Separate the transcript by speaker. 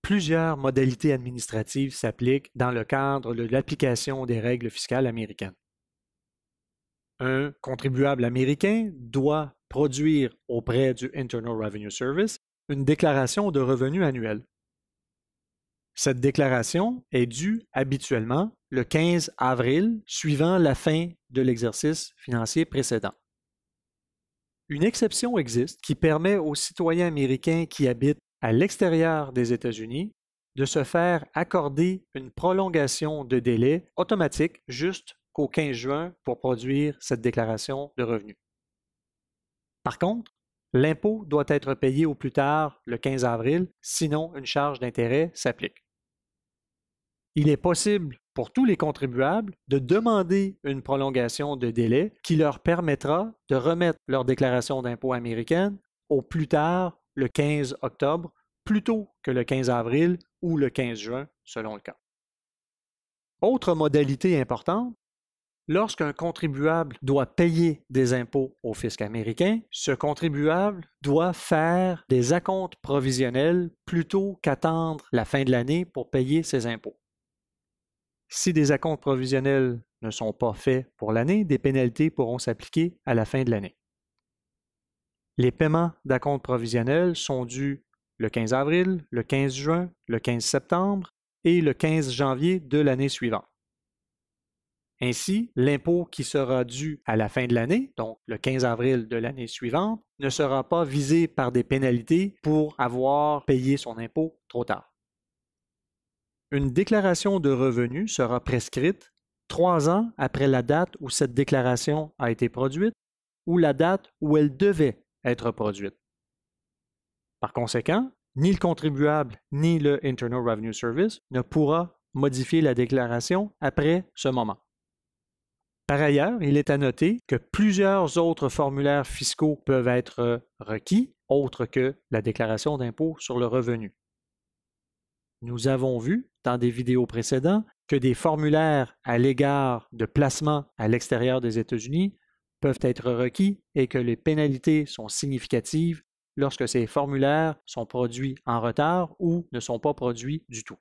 Speaker 1: Plusieurs modalités administratives s'appliquent dans le cadre de l'application des règles fiscales américaines. Un contribuable américain doit produire auprès du Internal Revenue Service une déclaration de revenus annuelle. Cette déclaration est due habituellement le 15 avril suivant la fin de l'exercice financier précédent. Une exception existe qui permet aux citoyens américains qui habitent à l'extérieur des États-Unis de se faire accorder une prolongation de délai automatique jusqu'au 15 juin pour produire cette déclaration de revenus. Par contre, l'impôt doit être payé au plus tard le 15 avril, sinon une charge d'intérêt s'applique. Il est possible pour tous les contribuables de demander une prolongation de délai qui leur permettra de remettre leur déclaration d'impôt américaine au plus tard le 15 octobre, plutôt que le 15 avril ou le 15 juin, selon le cas. Autre modalité importante, lorsqu'un contribuable doit payer des impôts au fisc américain, ce contribuable doit faire des acomptes provisionnels plutôt qu'attendre la fin de l'année pour payer ses impôts. Si des acomptes provisionnels ne sont pas faits pour l'année, des pénalités pourront s'appliquer à la fin de l'année. Les paiements d'acomptes provisionnels sont dus le 15 avril, le 15 juin, le 15 septembre et le 15 janvier de l'année suivante. Ainsi, l'impôt qui sera dû à la fin de l'année, donc le 15 avril de l'année suivante, ne sera pas visé par des pénalités pour avoir payé son impôt trop tard. Une déclaration de revenus sera prescrite 3 ans après la date où cette déclaration a été produite ou la date où elle devait être produite. Par conséquent, ni le contribuable ni le Internal Revenue Service ne pourra modifier la déclaration après ce moment. Par ailleurs, il est à noter que plusieurs autres formulaires fiscaux peuvent être requis, autres que la déclaration d'impôt sur le revenu. Nous avons vu dans des vidéos précédentes que des formulaires à l'égard de placements à l'extérieur des États-Unis peuvent être requis et que les pénalités sont significatives lorsque ces formulaires sont produits en retard ou ne sont pas produits du tout.